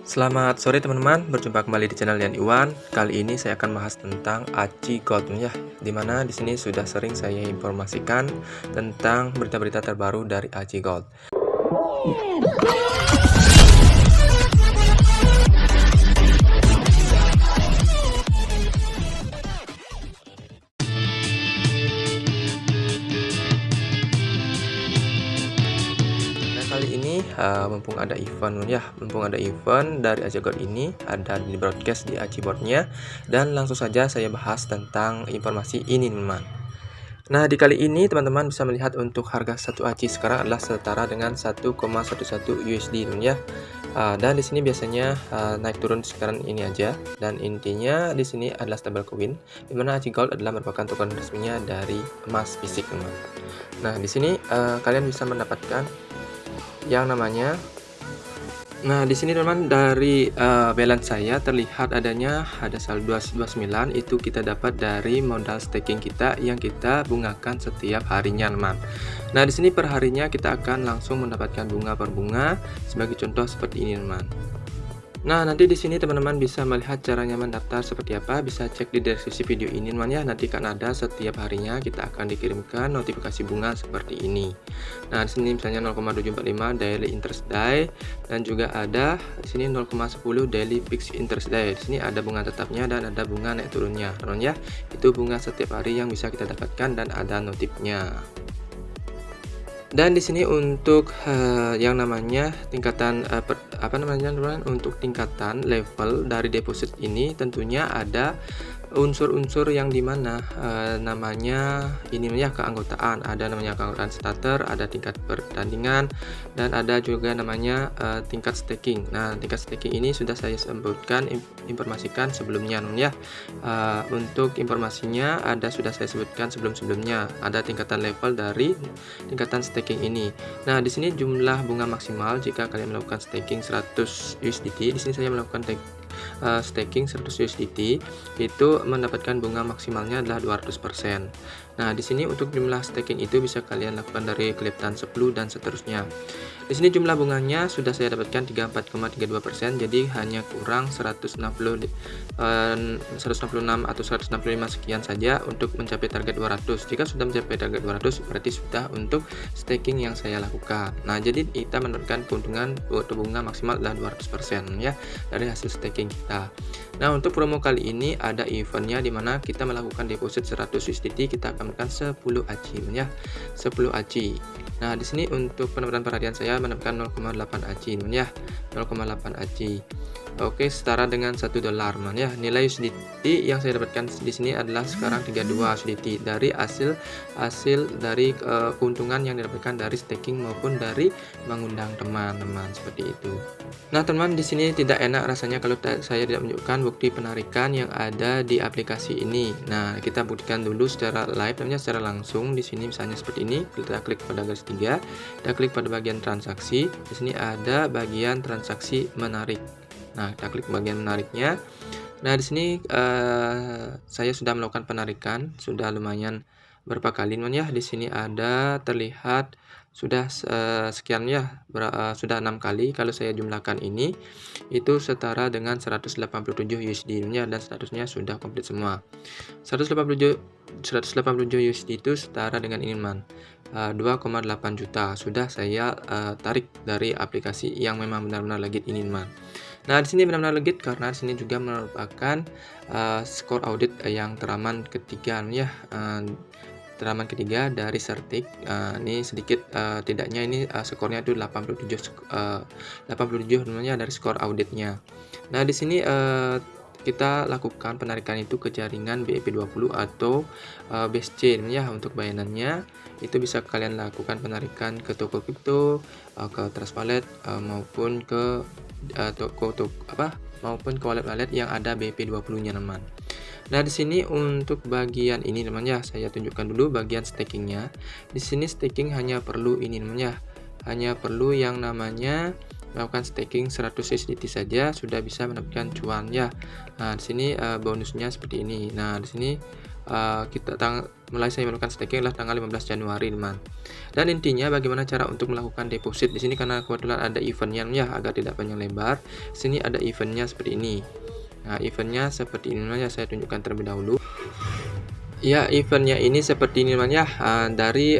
Selamat sore teman-teman, berjumpa kembali di channel Yan Iwan. Kali ini saya akan bahas tentang ACI Gold ya, dimana di sini sudah sering saya informasikan tentang berita-berita terbaru dari ACI Gold. Kali ini mumpung ada event dari ACI Gold ini ada di broadcast di ACI Board-nya, dan langsung saja saya bahas tentang informasi ini teman-teman. Nah, di kali ini teman-teman bisa melihat untuk harga satu ACI sekarang adalah setara dengan 1,11 USD teman ya. Dan di sini biasanya naik turun sekarang ini aja, dan intinya di sini adalah stablecoin, di mana ACI Gold adalah merupakan token resminya dari emas fisik teman. Nah, di sini kalian bisa mendapatkan yang namanya, nah di sini teman-teman dari balance saya terlihat ada saldo 229, itu kita dapat dari modal staking kita yang kita bungakan setiap harinya teman. Nah di sini per harinya kita akan langsung mendapatkan bunga per bunga, sebagai contoh seperti ini teman. Nah, nanti di sini teman-teman bisa melihat caranya mendaftar seperti apa, bisa cek di deskripsi video ini teman ya. Nanti kan ada setiap harinya kita akan dikirimkan notifikasi bunga seperti ini. Nah, di sini misalnya 0,745 daily interest day, dan juga ada di sini 0,10 daily fixed interest day. Di sini ada bunga tetapnya dan ada bunga naik turunnya, teman ya. Itu bunga setiap hari yang bisa kita dapatkan dan ada notifnya. Dan di sini untuk yang namanya tingkatan untuk tingkatan level dari deposit ini tentunya ada unsur-unsur yang dimana namanya ini ya keanggotaan, ada namanya keanggotaan starter, ada tingkat pertandingan, dan ada juga namanya tingkat staking. Nah, tingkat staking ini sudah saya sebutkan informasikan sebelumnya ya. Untuk informasinya sudah saya sebutkan sebelumnya, ada tingkatan level dari tingkatan staking ini. Nah, di sini jumlah bunga maksimal jika kalian melakukan staking 100 USDT, di sini saya melakukan staking 100 USDT itu mendapatkan bunga maksimalnya adalah 200%. Nah, di sini untuk jumlah staking itu bisa kalian lakukan dari Clapton 10 dan seterusnya. Di sini jumlah bunganya sudah saya dapatkan 34,32%, jadi hanya kurang 166 atau 165 sekian saja untuk mencapai target 200. Jika sudah mencapai target 200 berarti sudah untuk staking yang saya lakukan. Nah, jadi kita mendapatkan keuntungan bunga maksimal adalah 200% ya dari hasil staking kita. Nah, untuk promo kali ini ada eventnya dimana kita melakukan deposit 100 USDT, kita akan mendapatkan 10 ACI ya, 10 ACI. Nah, di sini untuk pendapatan per harian saya mendapatkan 0,8 ACI ya, 0,8 ACI. Oke, setara dengan $1 ya. Nilai USDT yang saya dapatkan di sini adalah sekarang 32 USDT dari hasil dari keuntungan yang didapatkan dari staking maupun dari mengundang teman-teman seperti itu. Nah, teman, di sini tidak enak rasanya kalau saya tidak menunjukkan bukti penarikan yang ada di aplikasi ini. Nah, kita buktikan dulu secara live, namanya secara langsung. Di sini misalnya seperti ini, kita klik pada garis 3, kita klik pada bagian transaksi. Di sini ada bagian transaksi menarik. Nah, kita klik bagian menariknya. Nah, di sini saya sudah melakukan penarikan, sudah lumayan berapa kali teman ya. Di sini ada terlihat sudah sekian ya, sudah 6 kali. Kalau saya jumlahkan ini itu setara dengan 187 USD ya, dan statusnya sudah komplit semua. 187 USD itu setara dengan ini teman, 2,8 juta sudah saya tarik dari aplikasi yang memang benar-benar legit ini teman. Nah, di sini benar-benar legit karena di sini juga merupakan skor audit yang teraman ketiga ya, teraman ketiga dari Certic. Ini sedikit tidaknya ini skornya itu 87 namanya dari skor auditnya. Nah, di sini kita lakukan penarikan itu ke jaringan BEP20 atau BSC ya. Untuk bayanannya itu bisa kalian lakukan penarikan ke toko kripto, ke Trust Wallet, maupun ke maupun ke wallet-wallet yang ada BEP20 nya teman. Nah, di sini untuk bagian ini teman ya, saya tunjukkan dulu bagian stakingnya. Di sini staking hanya perlu ini teman ya, hanya perlu yang namanya melakukan staking 100 USDT saja sudah bisa mendapatkan cuan ya. Nah, di sini bonusnya seperti ini. Nah, di sini mulai saya melakukan staking adalah tanggal 15 Januari, teman. Dan intinya bagaimana cara untuk melakukan deposit di sini, karena kebetulan ada eventnya ya, agar tidak panjang lebar. Sini ada eventnya seperti ini. Nah, eventnya seperti ini ya, saya tunjukkan terlebih dahulu. Ya, eventnya ini seperti ini ya, dari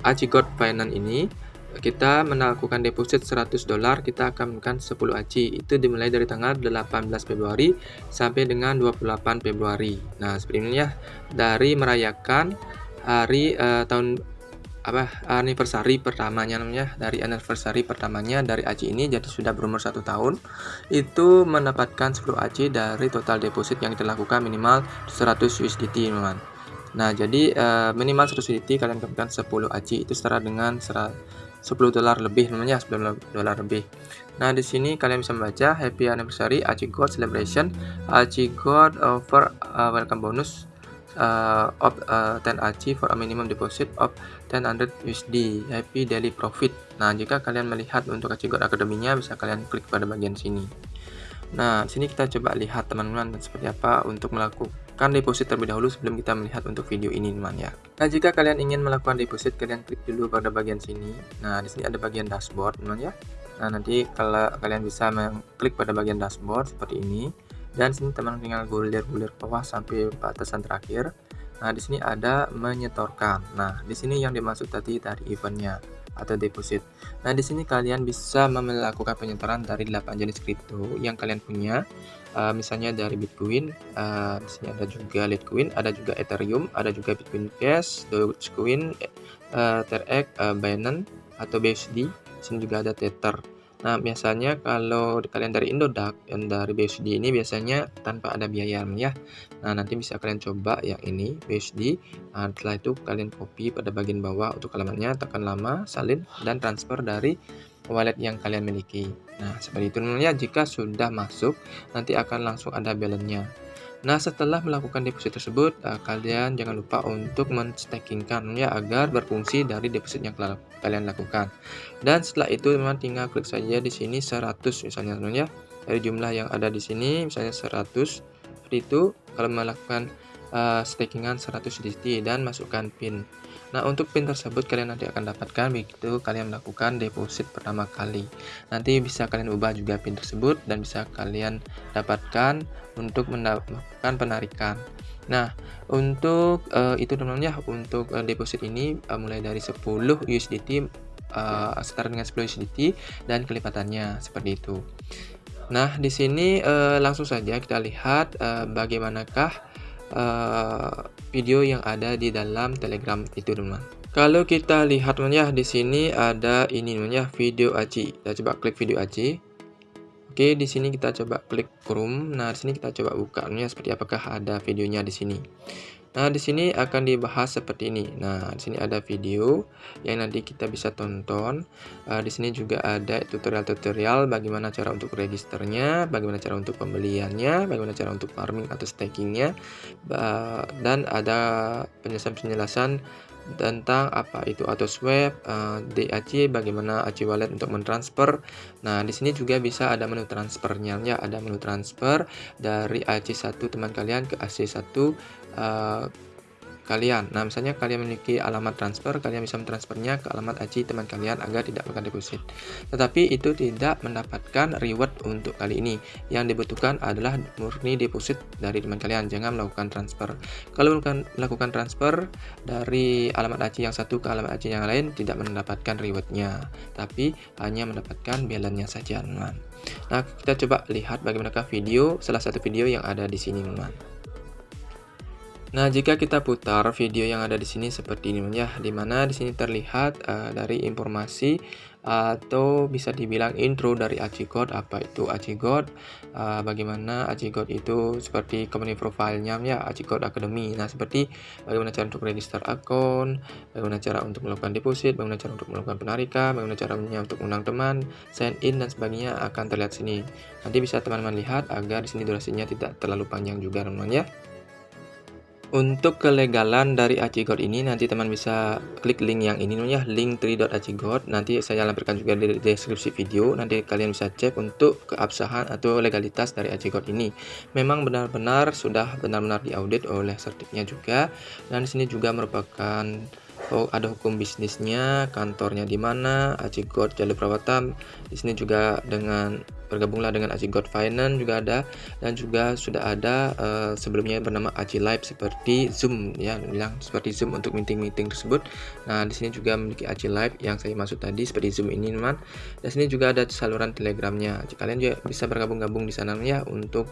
ACI Finance ini kita melakukan deposit $100, kita akan menggunakan 10 ACI. Itu dimulai dari tanggal 18 Februari sampai dengan 28 Februari. Nah, seperti ini ya, dari merayakan hari anniversary pertamanya, namanya dari anniversary pertamanya dari ACI ini, jadi sudah berumur 1 tahun, itu mendapatkan 10 ACI dari total deposit yang kita lakukan minimal 100 USDT, teman. Nah, jadi minimal 100 USDT kalian dapatkan 10 ACI, itu setara dengan $10 lebih, namanya $10 lebih. Nah, di sini kalian bisa membaca Happy Anniversary ACI Gold Celebration, ACI Gold Offer Welcome Bonus of 10 ACI for a minimum deposit of 1000 USD, Happy Daily Profit. Nah, jika kalian melihat untuk ACI Gold Academy-nya, bisa kalian klik pada bagian sini. Nah, sini kita coba lihat teman-teman seperti apa untuk melakukan deposit terlebih dahulu sebelum kita melihat untuk video ini, teman ya. Nah, jika kalian ingin melakukan deposit, kalian klik dulu pada bagian sini. Nah, di sini ada bagian dashboard, teman ya. Nah, nanti kalau kalian bisa mengklik pada bagian dashboard seperti ini. Dan sini teman tinggal gulir ke bawah sampai batasan terakhir. Nah, di sini ada menyetorkan. Nah, di sini yang dimaksud tadi dari eventnya atau deposit. Nah, di sini kalian bisa melakukan penyetoran dari 8 jenis kripto yang kalian punya. Misalnya dari Bitcoin, di sini ada juga Litecoin, ada juga Ethereum, ada juga Bitcoin Cash, Dogecoin, TRX, Binance atau BUSD. Di sini juga ada Tether. Nah, biasanya kalau kalian dari Indodax dan dari BUSD ini biasanya tanpa ada biaya ya. Nah, nanti bisa kalian coba yang ini BUSD. Nah, setelah itu kalian copy pada bagian bawah untuk alamatnya, tekan lama, salin dan transfer dari wallet yang kalian miliki. Nah, seperti itu ya. Jika sudah masuk, nanti akan langsung ada balance-nya. Nah, setelah melakukan deposit tersebut, kalian jangan lupa untuk menstakingkan ya, agar berfungsi dari deposit yang kalian lakukan. Dan setelah itu teman tinggal klik saja di sini 100 misalnya, teman ya. Dari jumlah yang ada di sini misalnya 100. Seperti itu kalau melakukan stakingan 100 USDT dan masukkan PIN. Nah, untuk PIN tersebut kalian nanti akan dapatkan begitu kalian melakukan deposit pertama kali. Nanti bisa kalian ubah juga PIN tersebut dan bisa kalian dapatkan untuk melakukan penarikan. Nah, untuk itu teman-teman ya, untuk deposit ini mulai dari 10 USDT setara dengan 10 USDT dan kelipatannya seperti itu. Nah, di sini langsung saja kita lihat bagaimanakah video yang ada di dalam Telegram itu, teman. Kalau kita lihat teman ya, di sini ada ini teman ya, video ACI. Kita coba klik video ACI. Oke, di sini kita coba klik Chrome. Nah, di sini kita coba buka ya, seperti apakah ada videonya di sini. Nah, di sini akan dibahas seperti ini. Nah, di sini ada video yang nanti kita bisa tonton. Di sini juga ada tutorial-tutorial bagaimana cara untuk registernya, bagaimana cara untuk pembeliannya, bagaimana cara untuk farming atau stakingnya, dan ada penjelasan-penjelasan tentang apa itu auto swap, DAC, bagaimana ACI wallet untuk mentransfer. Nah, di sini juga bisa ada menu transfernya ya, ada menu transfer dari ACI1 teman kalian ke ACI1 kalian. Nah, misalnya kalian memiliki alamat transfer, kalian bisa mentransfernya ke alamat ACI teman kalian agar tidak melakukan deposit. Tetapi itu tidak mendapatkan reward untuk kali ini. Yang dibutuhkan adalah murni deposit dari teman kalian, jangan melakukan transfer. Kalau melakukan transfer dari alamat ACI yang satu ke alamat ACI yang lain, tidak mendapatkan rewardnya, tapi hanya mendapatkan balance-nya saja, teman. Nah, kita coba lihat bagaimanakah video, salah satu video yang ada di sini, teman. Nah, jika kita putar video yang ada di sini seperti ini ya, dimana di sini terlihat dari informasi atau bisa dibilang intro dari ACI Gold. Apa itu ACI Gold? Bagaimana ACI Gold itu, seperti company profile-nya ya, ACI Gold Academy. Nah, seperti bagaimana cara untuk register akun, bagaimana cara untuk melakukan deposit, bagaimana cara untuk melakukan penarikan, bagaimana caranya untuk undang teman, sign in dan sebagainya akan terlihat sini. Nanti bisa teman-teman lihat agar di sini durasinya tidak terlalu panjang juga, teman-teman ya. Untuk kelegalan dari Acigod ini nanti teman bisa klik link yang ini ya, linktree.acigod. Nanti saya lampirkan juga di deskripsi video. Nanti kalian bisa cek untuk keabsahan atau legalitas dari Acigod ini. Memang benar-benar sudah benar-benar diaudit oleh sertifnya juga. Dan di sini juga merupakan ada hukum bisnisnya, kantornya di mana, Acigod Jalur Perawatan. Di sini juga bergabunglah dengan Acigod Finance juga ada, dan juga sudah ada sebelumnya bernama Aci Live seperti Zoom ya, bilang seperti Zoom untuk meeting-meeting tersebut. Nah, di sini juga memiliki Aci Live yang saya maksud tadi seperti Zoom ini teman. Dan sini juga ada saluran Telegramnya. Kalian juga bisa bergabung-gabung di sana ya untuk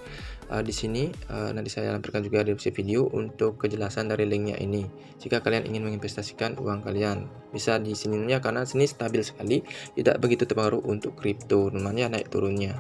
di sini nanti saya lampirkan juga di deskripsi video untuk kejelasan dari linknya ini. Jika kalian ingin menginvestasikan uang kalian, bisa di sininya karena sini stabil sekali, tidak begitu terpengaruh untuk kripto, namanya naik turunnya.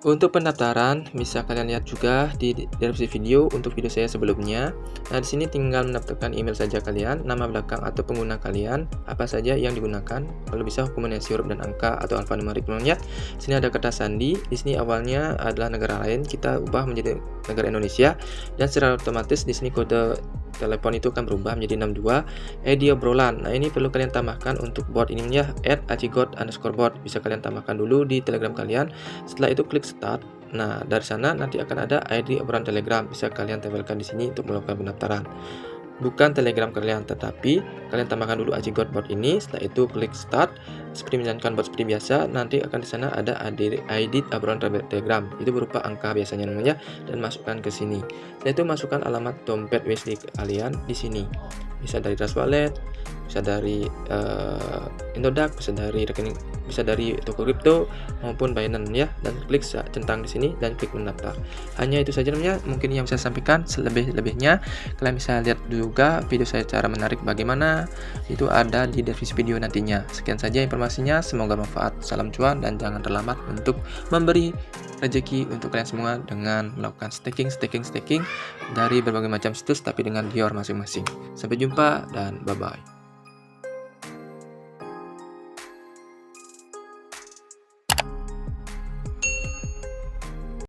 Untuk pendaftaran bisa kalian lihat juga di deskripsi video untuk video saya sebelumnya. Nah, di sini tinggal mendaftarkan email saja kalian, nama belakang atau pengguna kalian, apa saja yang digunakan. Kalau bisa kombinasi huruf dan angka atau alfanumerik ya. Sini ada kata sandi. Di sini awalnya adalah negara lain, kita ubah menjadi negara Indonesia, dan secara otomatis di sini kode telepon itu akan berubah menjadi 62. ID obrolan. Nah, ini perlu kalian tambahkan untuk bot ini ya, @acigod_bot. Bisa kalian tambahkan dulu di Telegram kalian. Setelah itu klik start. Nah, dari sana nanti akan ada ID obrolan Telegram. Bisa kalian tempelkan di sini untuk melakukan pendaftaran. Bukan Telegram kalian, tetapi kalian tambahkan dulu Acigod bot ini. Setelah itu klik start, seperti menjalankan bot seperti biasa. Nanti akan di sana ada ID obrolan Telegram, itu berupa angka biasanya namanya, dan masukkan ke sini. Setelah itu masukkan alamat dompet USD kalian di sini. Bisa dari Trust Wallet, bisa dari Indodax, bisa dari rekening, bisa dari toko kripto maupun Binance ya, dan klik centang di sini dan klik mendaftar. Hanya itu saja namanya mungkin yang bisa saya sampaikan. Selebihnya kalian bisa lihat juga video saya cara menarik bagaimana, itu ada di deskripsi video nantinya. Sekian saja informasinya, semoga bermanfaat. Salam cuan dan jangan terlambat untuk memberi rezeki untuk kalian semua dengan melakukan staking dari berbagai macam situs tapi dengan Dior masing-masing. Sampai jumpa dan bye bye.